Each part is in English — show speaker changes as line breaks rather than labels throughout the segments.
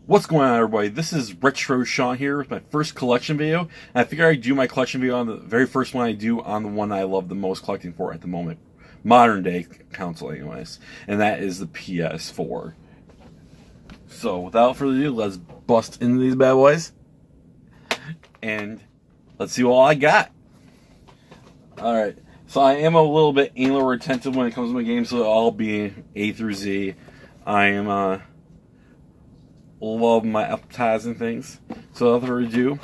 What's going on, everybody? This is Retro Sean here with my first collection video. And I figure I'd do my collection video on the very first one I do on the one I love the most collecting for at the moment. Modern day console anyways. And that is the PS4. So without further ado, let's bust into these bad boys. And let's see what I got. Alright, so I am a little bit anal retentive when it comes to my games, so I'll be A through Z. I am love my appetizing things. So without further ado,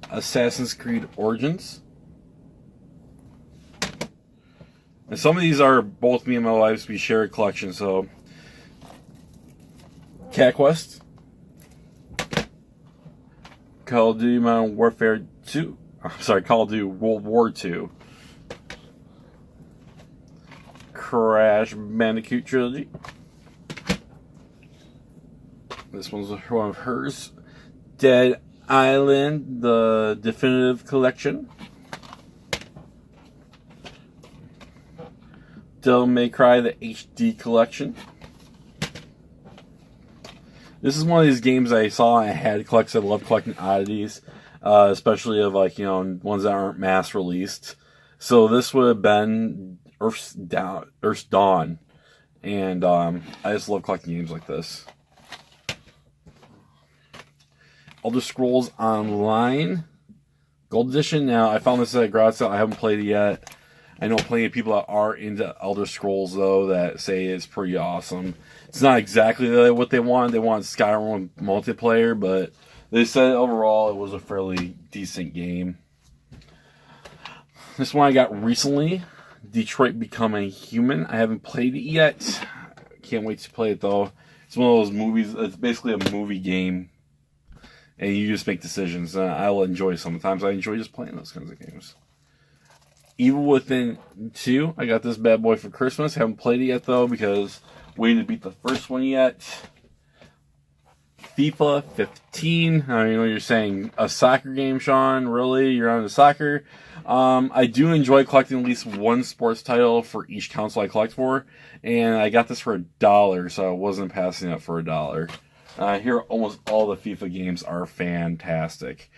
Assassin's Creed Origins. And some of these are both me and my wife's. We share a collection. So Cat Quest, Call of Duty Modern Warfare 2. I'm sorry, Call of Duty World War 2. Crash Bandicoot Trilogy. This one's one of hers. Dead Island, the Definitive Collection. Devil May Cry, the HD Collection. This is one of these games I saw and I had to collect. I love collecting oddities, especially of ones that aren't mass released. So this would have been Earth's Dawn, and I just love collecting games like this. Elder Scrolls Online Gold Edition. Now, I found this at a garage sale. I haven't played it yet. I know plenty of people that are into Elder Scrolls, though, that say it's pretty awesome. It's not exactly what they want. They want Skyrim multiplayer, but they said overall it was a fairly decent game. This one I got recently, Detroit Become Human. I haven't played it yet. Can't wait to play it, though. It's one of those movies. It's basically a movie game. And you just make decisions. I will enjoy sometimes. I enjoy just playing those kinds of games. Evil Within 2. I got this bad boy for Christmas. Haven't played it yet, though, because waiting to beat the first one yet. FIFA 15. I know you're saying a soccer game, Sean. Really? You're on the soccer? I do enjoy collecting at least one sports title for each console I collect for. And I got this for $1, so I wasn't passing it for $1. Here, almost all the FIFA games are fantastic.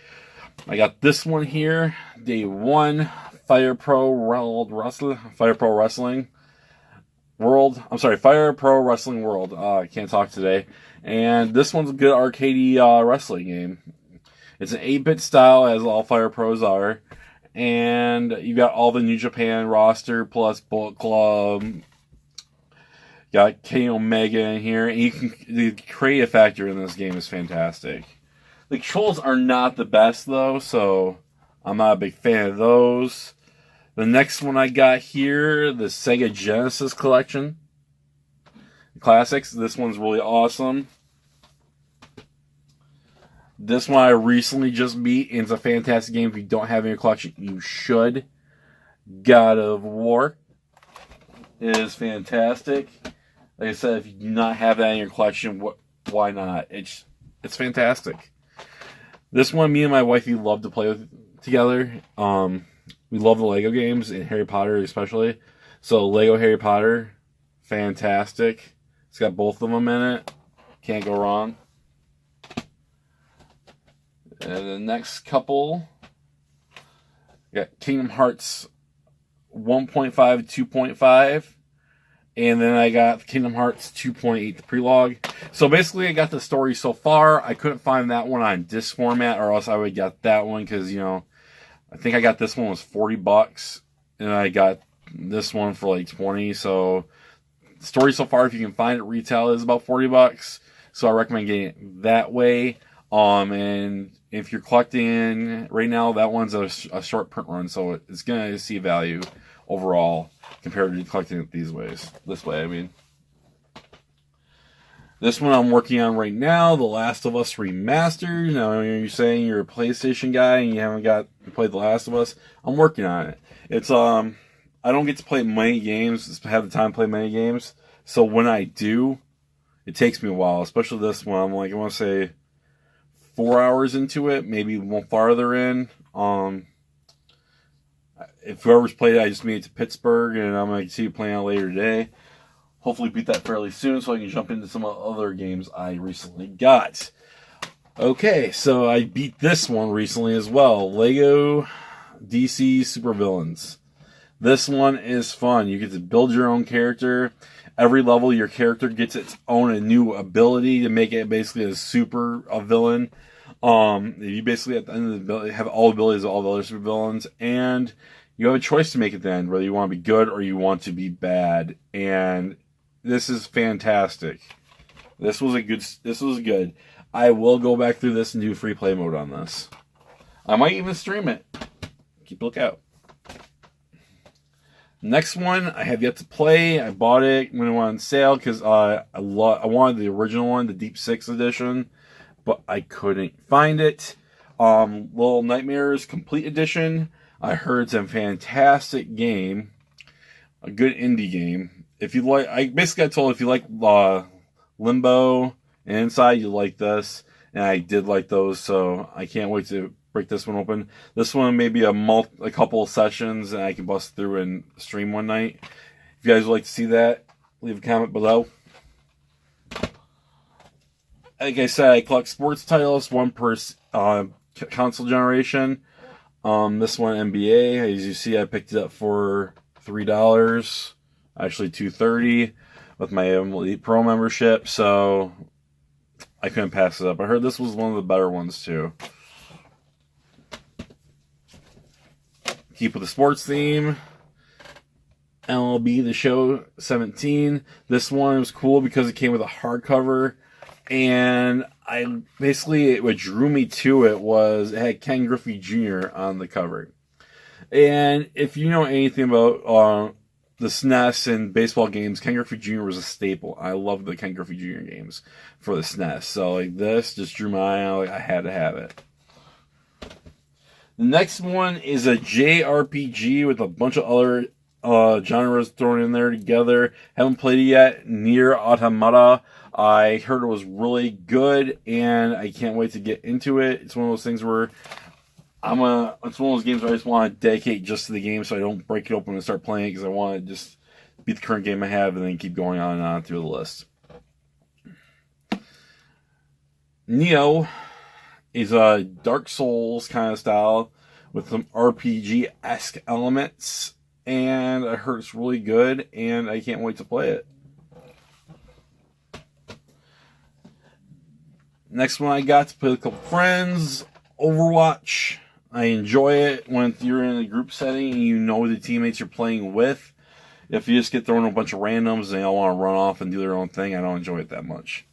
I got this one here, Day 1, Fire Pro Wrestling World. I can't talk today. And this one's a good arcadey wrestling game. It's an 8-bit style, as all Fire Pros are. And you got all the New Japan roster, plus Bullet Club. Got Kenny Omega in here, and the creative factor in this game is fantastic. The controls are not the best, though, so I'm not a big fan of those. The next one I got here, the Sega Genesis Collection. Classics. This one's really awesome. This one I recently just beat, and it's a fantastic game. If you don't have it in your collection, you should. God of War is fantastic. Like I said, if you do not have that in your collection, why not? It's fantastic. This one, me and my wifey love to play with together. We love the Lego games, and Harry Potter especially. So Lego Harry Potter, fantastic. It's got both of them in it. Can't go wrong. And the next couple, got Kingdom Hearts 1.5, 2.5. And then I got Kingdom Hearts 2.8, the prelog. So basically, I got the story so far. I couldn't find that one on disc format, or else I would get that one, because, I think I got this one was $40, and I got this one for like 20. So the story so far, if you can find it retail, is about $40. So I recommend getting it that way. And if you're collecting right now, that one's a short print run, so it's gonna see value overall compared to collecting it this way, I mean. This one I'm working on right now, The Last of Us Remastered. Now, you're saying you're a PlayStation guy and you haven't got to play The Last of Us. I'm working on it. It's, I don't get to play many games, have the time to play many games. So when I do, it takes me a while, especially this one. I'm like, I want to say 4 hours into it, maybe one farther in. If whoever's played it, I just made it to Pittsburgh, and I'm going to see you playing it later today. Hopefully beat that fairly soon so I can jump into some other games I recently got. Okay, so I beat this one recently as well. Lego DC Supervillains. This one is fun. You get to build your own character. Every level, your character gets its own a new ability to make it basically a villain. You basically at the end of the ability have all abilities of all the other supervillains, and you have a choice to make at the end whether you want to be good or you want to be bad. And this is fantastic. This was good. I will go back through this and do free play mode on this. I might even stream it. Keep a lookout. Next one, I have yet to play. I bought it when it went on sale because I wanted the original one, the Deep Six edition, but I couldn't find it. Little Nightmares Complete Edition. I heard it's a fantastic game, a good indie game. If you like, I basically got told if you like Limbo and Inside, you like this, and I did like those, so I can't wait to break this one open. This one may be a couple of sessions, and I can bust through and stream one night. If you guys would like to see that, leave a comment below. Like I said, I collect sports titles, one per console generation. This one NBA, as you see, I picked it up for $3, actually $2.30 with my Elite Pro membership, so I couldn't pass it up. I heard this was one of the better ones too. Keep with the sports theme. MLB The Show 17. This one was cool because it came with a hardcover, and what drew me to it was it had Ken Griffey Jr. on the cover. And if you know anything about the SNES and baseball games, Ken Griffey Jr. was a staple. I loved the Ken Griffey Jr. games for the SNES. So this just drew my eye out. I had to have it. The next one is a JRPG with a bunch of other genres thrown in there together. Haven't played it yet. Nier Automata. I heard it was really good, and I can't wait to get into it. It's one of those things where it's one of those games where I just want to dedicate just to the game, so I don't break it open and start playing it, because I want to just beat the current game I have and then keep going on and on through the list. Neo is a Dark Souls kind of style with some RPG-esque elements, and I heard it's really good, and I can't wait to play it. Next one I got to play with a couple friends, Overwatch. I enjoy it when you're in a group setting and you know the teammates you're playing with. If you just get thrown a bunch of randoms and they all want to run off and do their own thing, I don't enjoy it that much.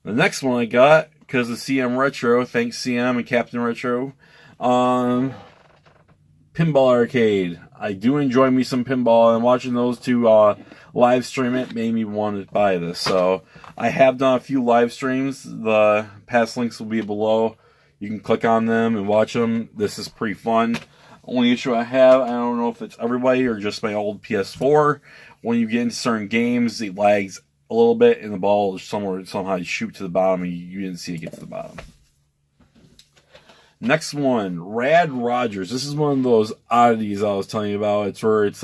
The next one I got, because of CM Retro, thanks CM and Captain Retro, Pinball Arcade. I do enjoy me some pinball, and watching those two live stream it made me want to buy this. So I have done a few live streams. The past links will be below. You can click on them and watch them. This is pretty fun. Only issue I have, I don't know if it's everybody or just my old PS4. When you get into certain games, it lags a little bit, and the ball is somehow you shoot to the bottom, and you didn't see it get to the bottom. Next one, Rad Rogers. This is one of those oddities I was telling you about. It's where it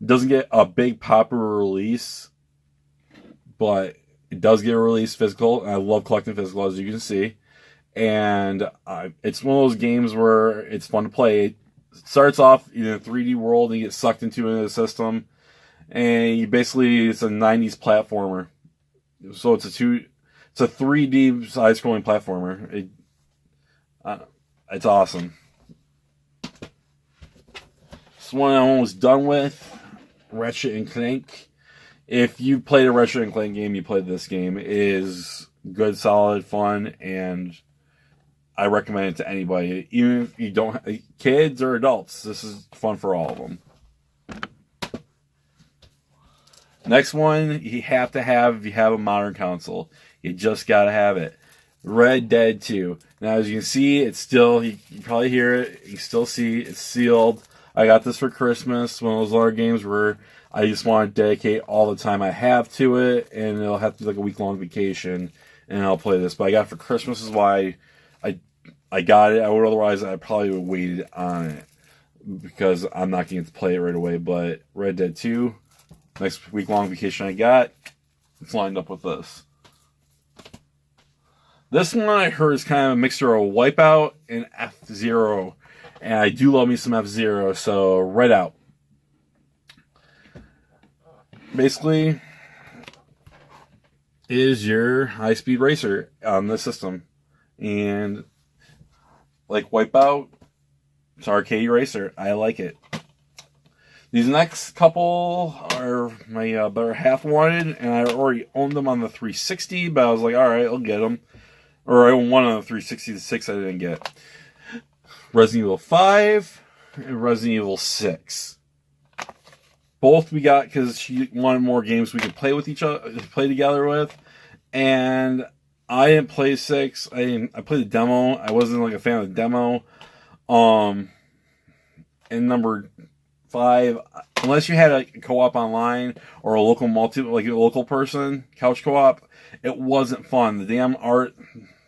doesn't get a big popular release, but it does get a release physical. And I love collecting physical, as you can see. And it's one of those games where it's fun to play. It starts off in a 3D world, and you get sucked into the system. And it's a 90s platformer. So it's a 3D side-scrolling platformer. It's awesome. This one I'm almost done with, Ratchet and Clank. If you played a Ratchet and Clank game, you played this game. It is good, solid, fun, and I recommend it to anybody. Even if you don't have kids or adults, this is fun for all of them. Next one, you have to have if you have a modern console. You just gotta have it. Red Dead 2. Now, as you can see, it's still, you can probably hear it, you can still see, it's sealed. I got this for Christmas, one of those other games where I just want to dedicate all the time I have to it, and it'll have to be like a week-long vacation, and I'll play this. But I got it for Christmas is why I got it. Otherwise, I probably would have waited on it, because I'm not going to play it right away. But Red Dead 2, next week-long vacation I got, it's lined up with this. This one I heard is kind of a mixture of Wipeout and F-Zero. And I do love me some F-Zero, so right out. Basically, is your high-speed racer on the system. And like Wipeout, it's arcade racer. I like it. These next couple are my better half wanted, and I already owned them on the 360, but I was like, alright, I'll get them. Or I own one on the 360, the 6 I didn't get. Resident Evil 5 and Resident Evil 6. Both we got because she wanted more games we could play with each other, play together with. And I didn't play 6. I played the demo. I wasn't like a fan of the demo. And number 5, unless you had a co-op online or a local like a local person couch co-op, it wasn't fun. The damn art,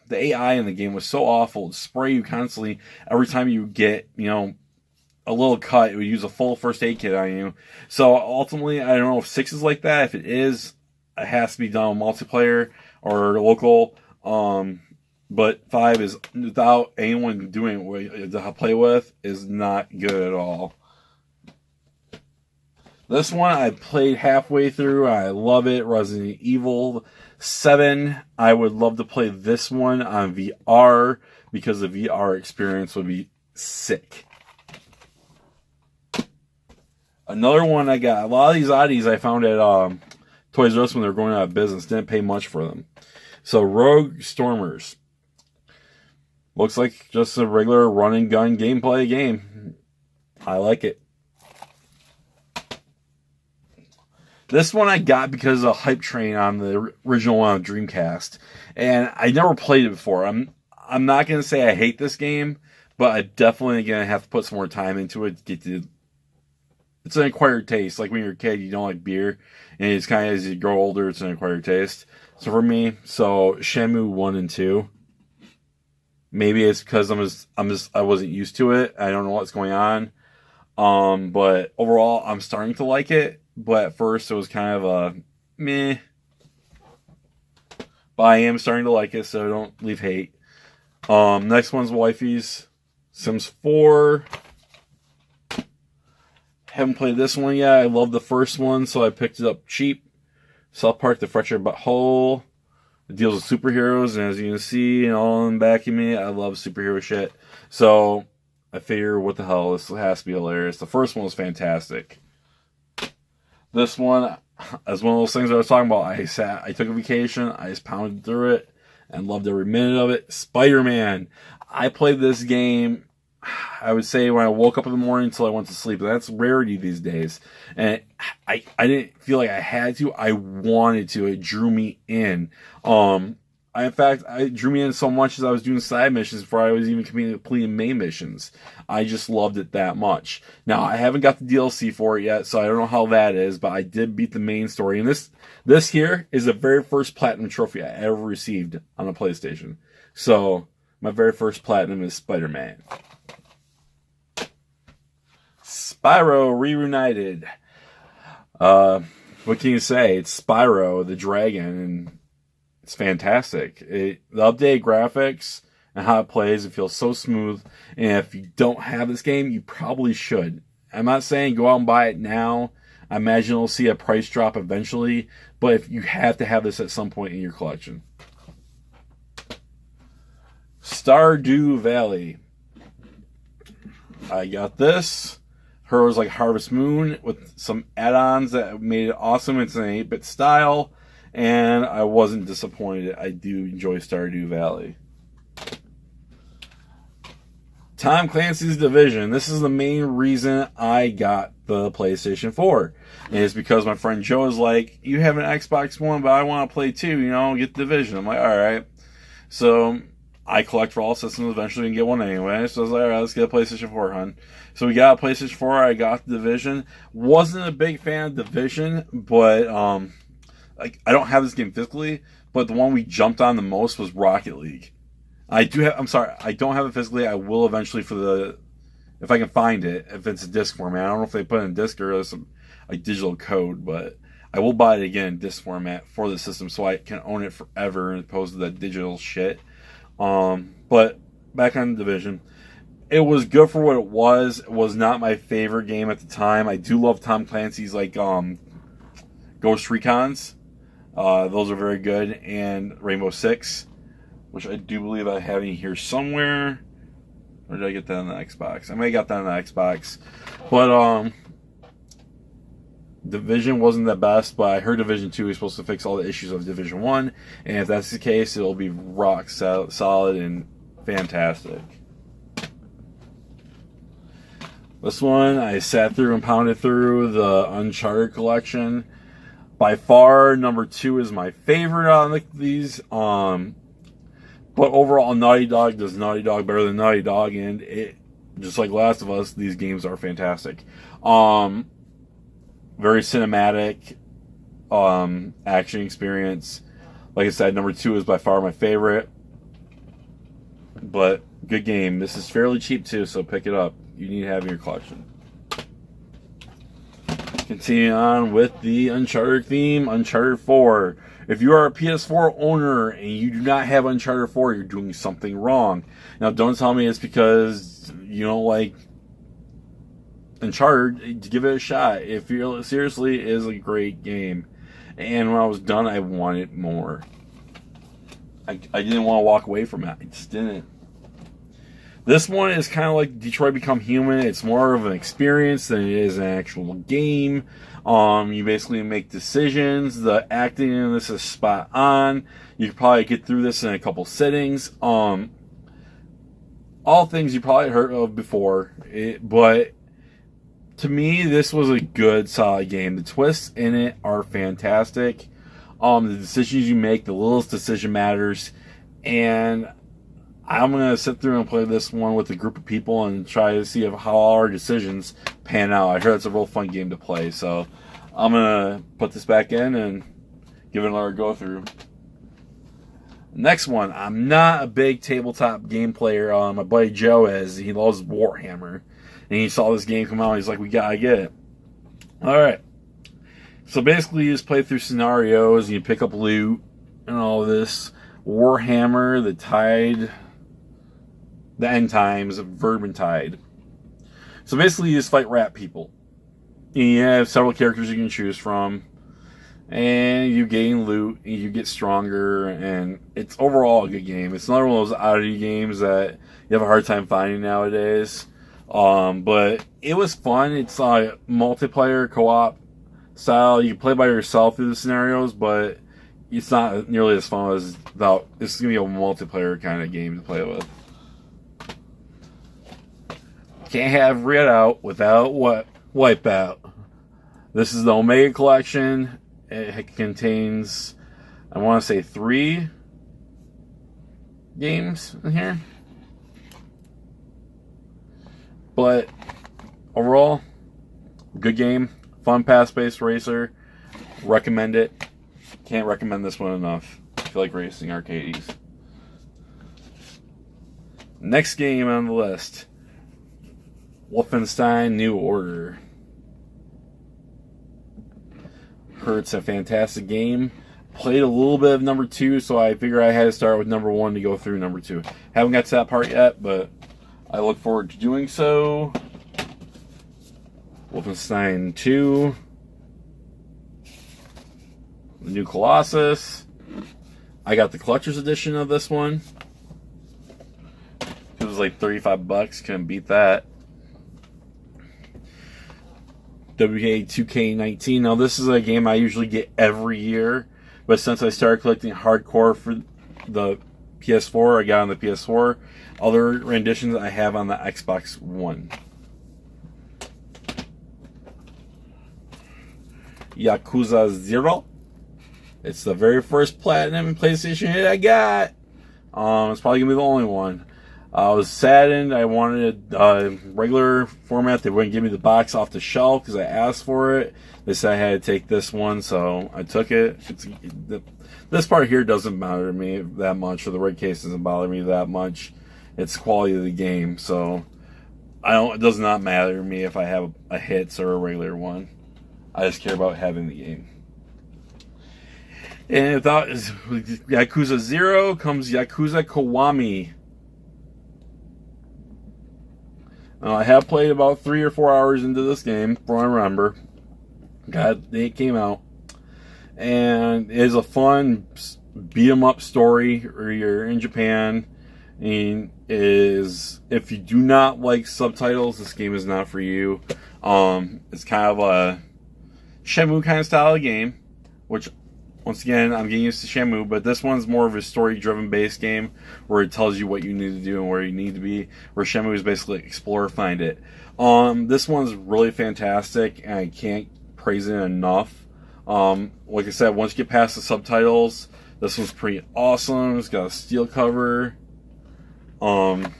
the AI in the game was so awful. It spray you constantly every time you get, a little cut. It would use a full first aid kit on you. So ultimately, I don't know if 6 is like that. If it is, it has to be done with multiplayer or local. But 5 is, without anyone doing it to play with, is not good at all. This one I played halfway through. I love it. Resident Evil 7. I would love to play this one on VR because the VR experience would be sick. Another one I got. A lot of these oddies I found at Toys R Us when they were going out of business. Didn't pay much for them. So Rogue Stormers. Looks like just a regular run and gun gameplay game. I like it. This one I got because of Hype Train on the original one on Dreamcast. And I never played it before. I'm not going to say I hate this game, but I'm definitely going to have to put some more time into it to get to... It's an acquired taste. Like when you're a kid, you don't like beer. And it's kind of as you grow older, it's an acquired taste. So for me, Shenmue 1 and 2. Maybe it's because I wasn't used to it. I don't know what's going on. But overall, I'm starting to like it. But at first, it was kind of a meh. But I am starting to like it, so don't leave hate. Next one's Wifey's Sims 4. Haven't played this one yet. I love the first one, so I picked it up cheap. South Park: The Fretcher Butthole. It deals with superheroes, and as you can see, and all in the back of me, I love superhero shit. So I figure, what the hell, this has to be hilarious. The first one was fantastic. This one is one of those things I was talking about. I took a vacation, I just pounded through it, and loved every minute of it. Spider-Man. I played this game, I would say, when I woke up in the morning until I went to sleep. And that's rarity these days. And I didn't feel like I had to. I wanted to. It drew me in. In fact, it drew me in so much as I was doing side missions before I was even completing main missions. I just loved it that much. Now, I haven't got the DLC for it yet, so I don't know how that is, but I did beat the main story. And this here is the very first platinum trophy I ever received on a PlayStation. So, my very first platinum is Spider-Man. Spyro Reunited. What can you say? It's Spyro the Dragon, and it's fantastic. The updated graphics and how it plays, it feels so smooth. And if you don't have this game, you probably should. I'm not saying go out and buy it now. I imagine you'll see a price drop eventually. But if you have to have this at some point in your collection. Stardew Valley. I got this. Hers like Harvest Moon with some add-ons that made it awesome. It's an 8-bit style. And I wasn't disappointed. I do enjoy Stardew Valley. Tom Clancy's Division. This is the main reason I got the PlayStation 4. And it's because my friend Joe is like, you have an Xbox One, but I want to play too, get the Division. I'm like, alright. So I collect for all systems eventually and get one anyway. So I was like, alright, let's get a PlayStation 4, hon. So we got a PlayStation 4. I got the Division. Wasn't a big fan of Division, but I don't have this game physically, but the one we jumped on the most was Rocket League. I don't have it physically. I will eventually if I can find it, if it's a disc format. I don't know if they put it in disc or some digital code, but I will buy it again in disc format for the system so I can own it forever as opposed to that digital shit. But back on Division, it was good for what it was. It was not my favorite game at the time. I do love Tom Clancy's like Ghost Recons. Those are very good, and Rainbow Six, which I do believe I have in here somewhere. Or did I get that on the Xbox? I may have got that on the Xbox. But Division wasn't the best, but I heard Division 2 is supposed to fix all the issues of Division 1, and if that's the case, it'll be rock solid and fantastic. This one, I sat through and pounded through the Uncharted collection. By far, number 2 is my favorite on these. But overall, Naughty Dog does Naughty Dog better than Naughty Dog, and it, just like Last of Us, these games are fantastic. Very cinematic action experience. Like I said, number 2 is by far my favorite. But good game. This is fairly cheap too, so pick it up. You need to have in your collection. Continuing on with the Uncharted theme, Uncharted 4. If you are a PS4 owner and you do not have Uncharted 4, you're doing something wrong. Now, don't tell me it's because you don't like Uncharted. Give it a shot. If you seriously, it is a great game. And when I was done, I wanted more. I didn't want to walk away from it. I just didn't. This one is kind of like Detroit Become Human. It's more of an experience than it is an actual game. You basically make decisions. The acting in this is spot on. You could probably get through this in a couple sittings. All things you probably heard of before. But to me, this was a good, solid game. The twists in it are fantastic. The decisions you make, the littlest decision matters. And I'm going to sit through and play this one with a group of people and try to see how our decisions pan out. I heard it's a real fun game to play, so I'm going to put this back in and give it another go through. Next one, I'm not a big tabletop game player. My buddy Joe is. He loves Warhammer. And he saw this game come out, and he's like, we got to get it. Alright. So basically, you just play through scenarios, and you pick up loot, and all this. Warhammer, the end times of Vermintide. So basically, you just fight rat people. And you have several characters you can choose from. And you gain loot, and you get stronger, and it's overall a good game. It's another one of those oddity games that you have a hard time finding nowadays. But it was fun. It's a multiplayer co-op style. You can play by yourself through the scenarios, but it's not nearly as fun as that. It's going to be a multiplayer kind of game to play with. Can't have Redout without Wipeout. This is the Omega Collection. It contains, I want to say, 3 games in here. But overall, good game. Fun pass-based racer. Recommend it. Can't recommend this one enough if you like racing arcades. Next game on the list, Wolfenstein New Order. Heard it's a fantastic game. Played a little bit of number 2, so I figure I had to start with number 1 to go through number 2. Haven't got to that part yet, but I look forward to doing so. Wolfenstein 2. The new Colossus. I got the Collector's Edition of this one. It was like $35. Couldn't beat that. WK 2K19. Now, this is a game I usually get every year, but since I started collecting hardcore for the PS4, I got on the PS4. Other renditions I have on the Xbox One. Yakuza 0. It's the very first Platinum PlayStation hit I got. It's probably going to be the only one. I was saddened. I wanted a regular format. They wouldn't give me the box off the shelf because I asked for it. They said I had to take this one, so I took it. This part here doesn't bother me that much, or the red case doesn't bother me that much. It's the quality of the game, so it does not matter to me if I have a hits or a regular one. I just care about having the game. And without Yakuza 0 comes Yakuza Kiwami. I have played about 3 or 4 hours into this game, from what I remember. God, it came out. And it is a fun beat 'em up story where you're in Japan. And if you do not like subtitles, this game is not for you. It's kind of a Shenmue kind of style of game, which, once again, I'm getting used to Shenmue, but this one's more of a story-driven based game where it tells you what you need to do and where you need to be, where Shenmue is basically explore, find it. This one's really fantastic, and I can't praise it enough. Like I said, once you get past the subtitles, this one's pretty awesome. It's got a steel cover. But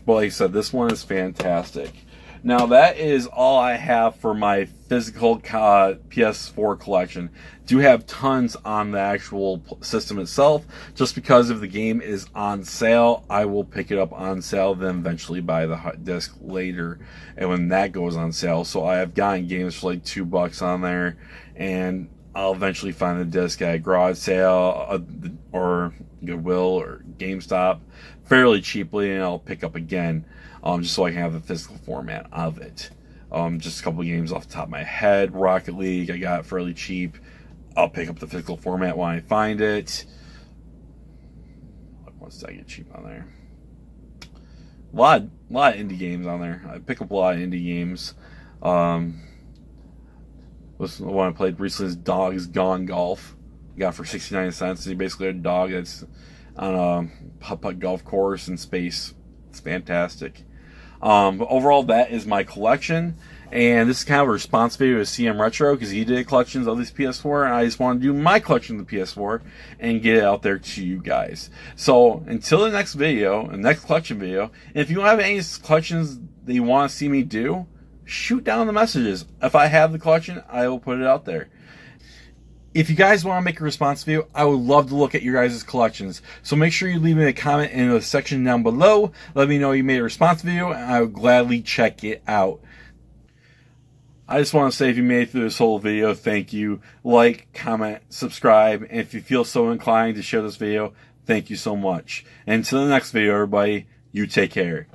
like I said, this one is fantastic. Now, that is all I have for my physical PS4 collection. Do have tons on the actual system itself. Just because if the game is on sale, I will pick it up on sale, then eventually buy the disc later. And when that goes on sale, so I have gotten games for like $2 on there, and I'll eventually find the disc at a garage sale or Goodwill or GameStop fairly cheaply, and I'll pick up again. Just so I can have the physical format of it. Just a couple of games off the top of my head. Rocket League, I got it fairly cheap. I'll pick up the physical format when I find it. Once I get cheap on there. A lot of indie games on there. I pick up a lot of indie games. The one I played recently is Dogs Gone Golf. I got it for 69 cents. It's basically a dog that's on a putt-putt golf course in space. It's fantastic. But overall, that is my collection, and this is kind of a response video to CM Retro because he did collections of this PS4, and I just want to do my collection of the PS4 and get it out there to you guys. So until the next video, the next collection video, and if you have any collections that you want to see me do, shoot down the messages. If I have the collection, I will put it out there. If you guys want to make a response video, I would love to look at your guys' collections. So make sure you leave me a comment in the section down below. Let me know you made a response video, and I would gladly check it out. I just want to say, if you made it through this whole video, thank you. Like, comment, subscribe, and if you feel so inclined to share this video, thank you so much. And until the next video, everybody, you take care.